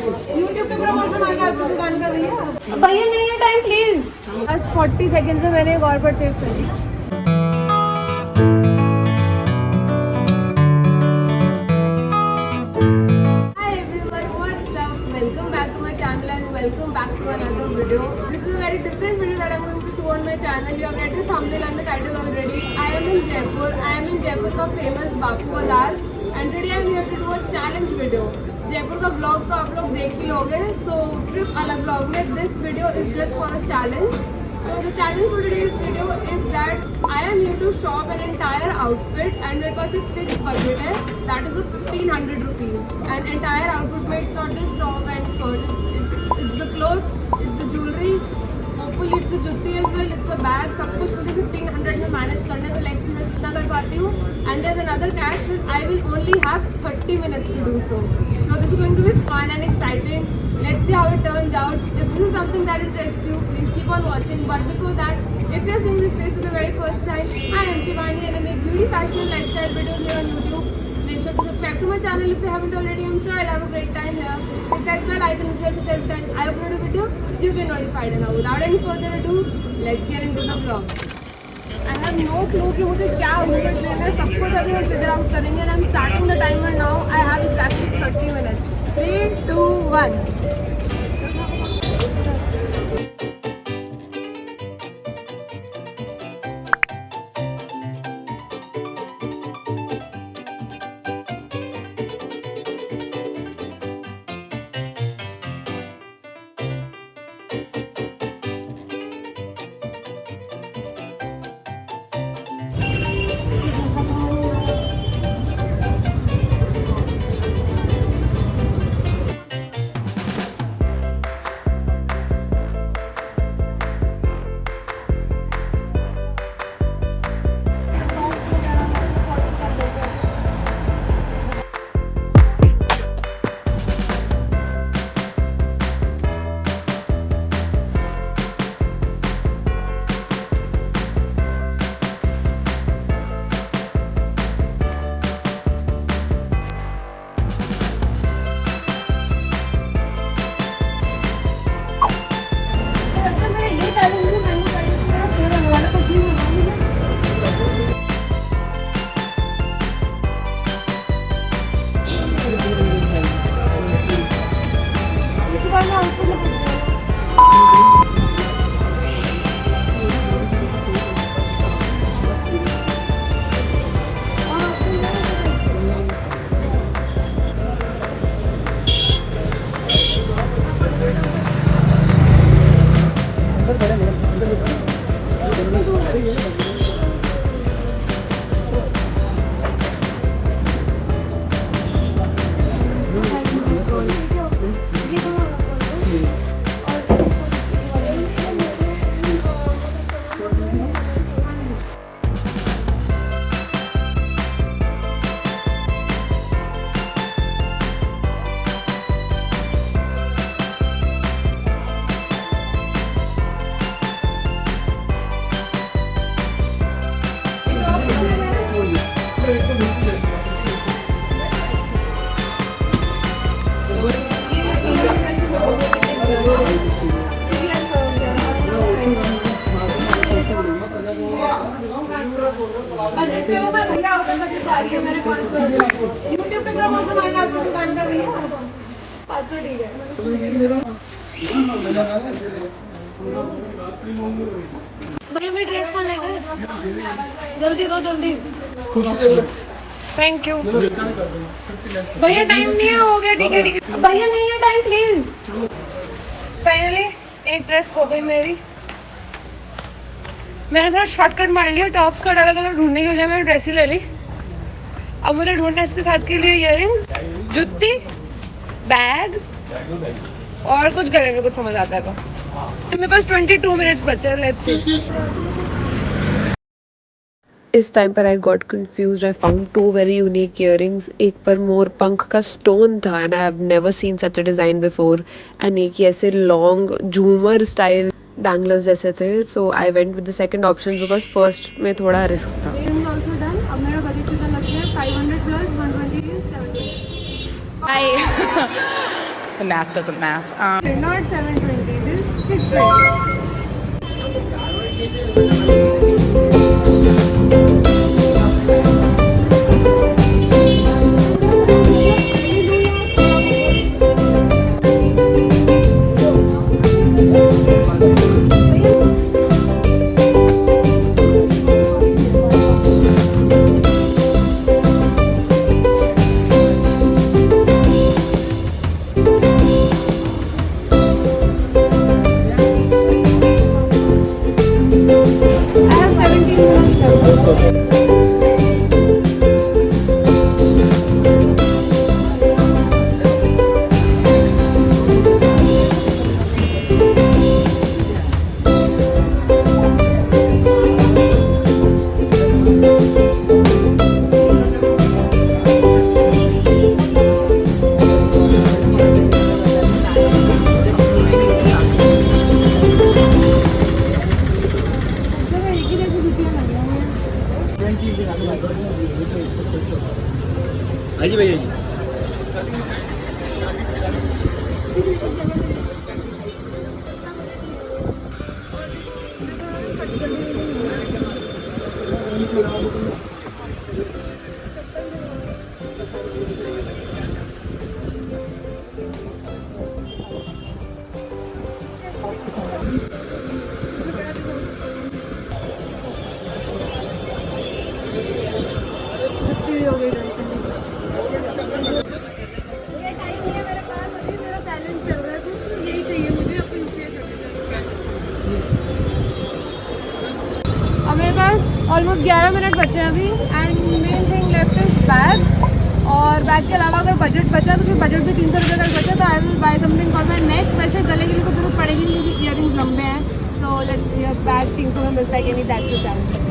YouTube पे promotion आ गया आपकी दुकान का भैया नहीं है टाइम प्लीज। बस 40 सेकंड में मैंने एक और परचेज कर ली। Welcome back to my channel and welcome back to another video. This is a very different video that I'm going to show on my channel. You have read the thumbnail and the title already. I am in Jaipur. I am in Jaipur का famous बापू बाजार and today I am here to do a challenge video. Jaipur का vlog तो आप लोग देख ही लोगे. So trip अलग vlog में this video is just for a challenge. So the challenge for today's video is that I am here to shop an entire outfit and मेरे पास एक fixed budget है that is of 1500 rupees. An entire outfit में it's not just top and skirt, it's the clothes, it's the jewelry, hopefully it's the जुत्ती as well, it's the bag, सब कुछ मुझे 1500 में manage करना है तो let's see मैं कितना कर पाती हूँ. And there's another catch that I will only have 30 minutes to do so. So this is going to be fun and exciting. Let's see how it turns out. If this is something that interests you, please keep on watching. But before that, if you're seeing this face for the very first time, I am Shivani and I make beauty, fashion, and lifestyle videos here on YouTube. Make sure to subscribe to my channel if you haven't already. I'm sure I'll have a great time here. Hit that bell icon which is every time I upload a video, you get notified. And now without any further ado, let's get into the vlog. I have no clue कि मुझे क्या outfit लेना है. सब कुछ अभी हम figure out करेंगे. And I'm starting the timer now. I have exactly 30 minutes. 3, 2, 1. YouTube पे प्रमोशन आएगा आपकी दुकान का भैया. तो ठीक है. भैया मेरी ड्रेस कौन लेगा? जल्दी दो जल्दी. थैंक यू भैया. टाइम नहीं है. हो गया. ठीक है ठीक है भैया. नहीं है टाइम प्लीज. फाइनली एक ड्रेस हो गई मेरी. मैंने थोड़ा शॉर्टकट मार लिया. टॉप्स का अलग अलग ढूंढने की वजह मैंने ड्रेस ही ले ली. अब मुझे ढूंढना इसके साथ के लिए इयररिंग्स, जुत्ती, बैग और कुछ गले में कुछ समझ आता है तो मेरे पास 22 मिनट्स बचे हैं. Let's see. इस टाइम पर I got confused. I found 2 very unique earrings. एक पर मोर पंख का स्टोन था and I have never seen such a design before. And एक ऐसे लॉन्ग झूमर स्टाइल डैंगलर्स जैसे थे. So I went with the second option because first में थोड़ा रिस्क था. अब मेरा बजट कितना लग गया? 500 plus 120 70. The math doesn't math. Not 720, this is 620. I have 17 minutes left. जगह एक ही जैसी जुतियाँ लगी हुई हैं। आइए भैया जी। छुट्टी हो गई ये टाइम है मेरे पास, अभी मेरा चैलेंज चल रहा है तो उसमें यही चाहिए मुझे अपने यूपीआई अब मेरे पास ऑलमोस्ट 11 मिनट बचे हैं अभी and main thing left is bag और बैग के अलावा अगर बजट बचा तो फिर बजट भी 300 रुपये का बचा तो I will buy something for my neck. वैसे गले के लिए तो जरूरत पड़ेगी नहीं क्योंकि ईयरिंग्स लंबे हैं सो लेट्स सी बैग 300 में मिलता है कि नहीं that's the challenge.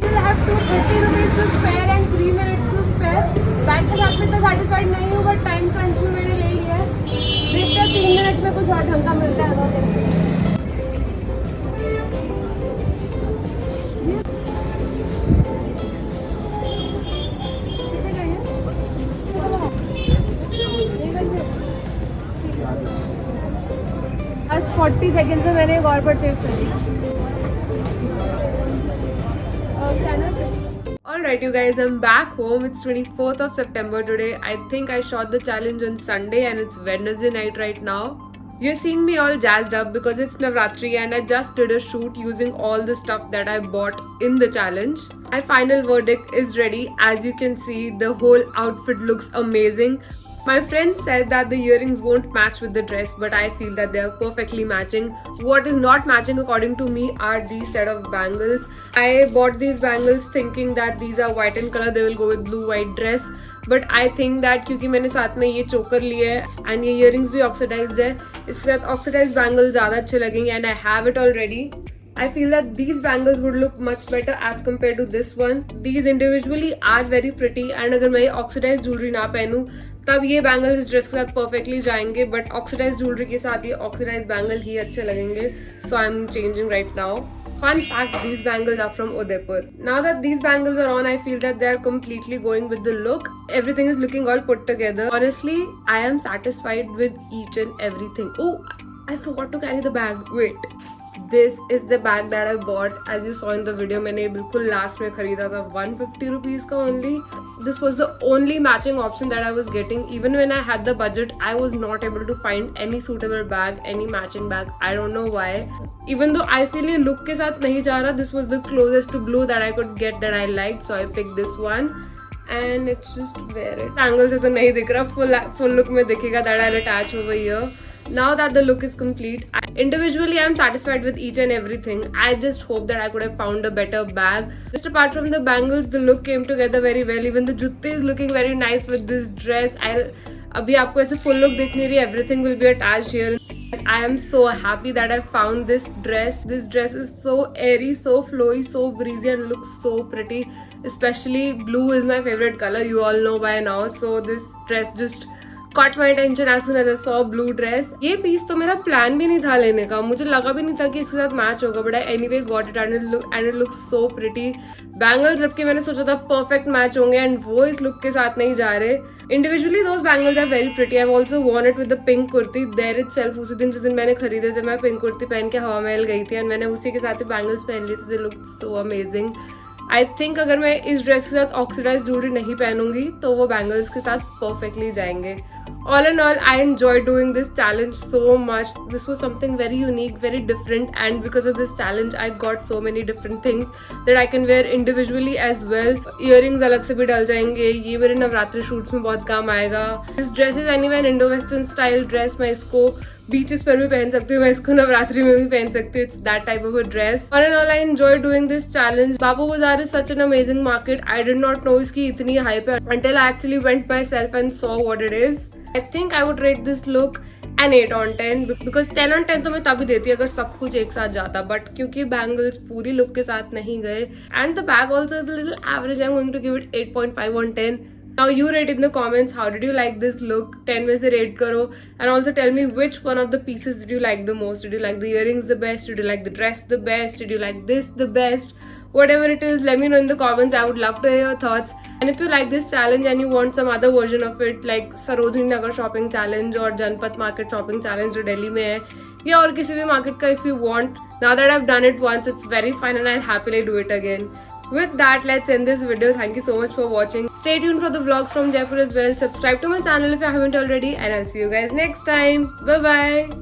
I have 230 rupees to spare and 3 minutes to spare. Bag के साथ में तो सेटिस्फाइड नहीं हूँ बट टाइम क्रंच में मैंने ले लिया है। देखते हैं 3 मिनट में कुछ और ढंग का मिलता है आज 40 सेकेंड में मैंने एक और परचेज कर लिया। Alright you guys, I'm back home. It's 24th of September today. I think I shot the challenge on Sunday and it's Wednesday night right now. You're seeing me all jazzed up because it's Navratri and I just did a shoot using all the stuff that I bought in the challenge. My final verdict is ready. As you can see, the whole outfit looks amazing. My friend said that the earrings won't match with the dress, but I feel that they are perfectly matching. What is not matching according to me are these set of bangles. I bought these bangles thinking that these are white in color, they will go with blue white dress. But I think that क्योंकि मैंने साथ में ये चोकर लिए है and ये earrings भी oxidized है, इसके साथ oxidized bangles ज़्यादा अच्छे लगेंगे and I have it already. I feel that these bangles would look much better as compared to this one. These individually are very pretty and अगर मैं ये oxidized jewelry ना पहनूं तब ये बैंगल्स इस ड्रेस के साथ परफेक्टली जाएंगे बट ऑक्सीडाइज ज्वेलरी के साथ ये ऑक्सीडाइज बैंगल ही अच्छे लगेंगे so I am changing right now. Fun fact, these bangles are from Udaipur. Now that these bangles are on, I feel that they are completely going with the look. Everything is looking all put together. Honestly, I am satisfied with each and everything. Oh, I forgot to carry the bag. Wait. This is the bag that I bought. As you saw in the video, मैंने बिल्कुल last में खरीदा था 150 rupees का only. this was the only matching option that I was getting. Even when I had the budget, I was not able to find any suitable bag, any matching bag. I don't know why. Even though I feel ये look के साथ नहीं जा रहा, this was the closest to blue that I could get that I liked, so I picked this one. And it's just wear it. Angle से तो नहीं दिख रहा, full look में दिखेगा that I'll attach over here. Now that the look is complete, individually I am satisfied with each and everything. I just hope that I could have found a better bag. Just apart from the bangles, the look came together very well. Even the jutte is looking very nice with this dress. अभी आपको ऐसे full look दिख नहीं रही. Everything will be attached here. I am so happy that I found this dress. This dress is so airy, so flowy, so breezy and looks so pretty. Especially blue is my favorite color. You all know by now. So this dress just caught my attention as soon as I saw blue dress. ये piece तो मेरा plan भी नहीं था लेने का, मुझे लगा भी नहीं था कि इसके साथ मैच होगा, but I anyway got it and it looks so pretty. Bangles जबकि मैंने सोचा था परफेक्ट मैच होंगे एंड वो इस लुक के साथ नहीं जा रहे. Individually those bangles are very pretty. I also worn it with the pink kurti there itself. उसी दिन जिस दिन मैंने खरीदे थे मैं पिंक कुर्ती पहन के हवा महल गई थी एंड मैंने उसी के साथ ही बैंगल्स पहन लिए थे. They look so amazing. I think अगर मैं इस ड्रेस के साथ ऑक्सीडाइज ज्वेलरी नहीं पहनूंगी तो वो बैंगल्स के साथ परफेक्टली जाएंगे. All in all, I enjoyed doing this challenge so much. This was something very unique, very different, and because of this challenge, I got so many different things that I can wear individually as well. Earrings अलग से भी डल जाएंगे. ये मेरे Navratri shoots में बहुत काम आएगा. This dress is anyway an Indo-Western style dress. मैं इसको बीचेस पर भी पहन सकती हूँ, मैं इसको नवरात्रि में भी पहन सकती हूँ. It's that type of a dress. All in all, I enjoyed doing this challenge. Bapu Bazaar is such an amazing market. I did not know इसकी इतनी hype है until I actually went myself and saw what it is. I think I would rate this look an 8 on 10 because 10 on 10 तो मैं तभी देती अगर सब कुछ एक साथ जाता, बट क्योंकि बैंगल्स पूरी लुक के साथ नहीं गए and the bag also is a little average, I'm going to give it 8.5 on 10. Now you rate in the comments how did you like this look. 10 में से rate करो and also tell me which one of the pieces did you like the most. Did you like the earrings the best? Did you like the dress the best? Did you like this the best? Whatever it is, let me know in the comments. I would love to hear your thoughts. And if you like this challenge and you want some other version of it like Sarojini Nagar shopping challenge or Janpat market shopping challenge जो दिल्ली में है या और किसी भी market का, if you want, now that I've done it once, it's very fun and I'll happily do it again. With that, let's end this video. Thank you so much for watching. Stay tuned for the vlogs from Jaipur as well. Subscribe to my channel if you haven't already and I'll see you guys next time. Bye bye.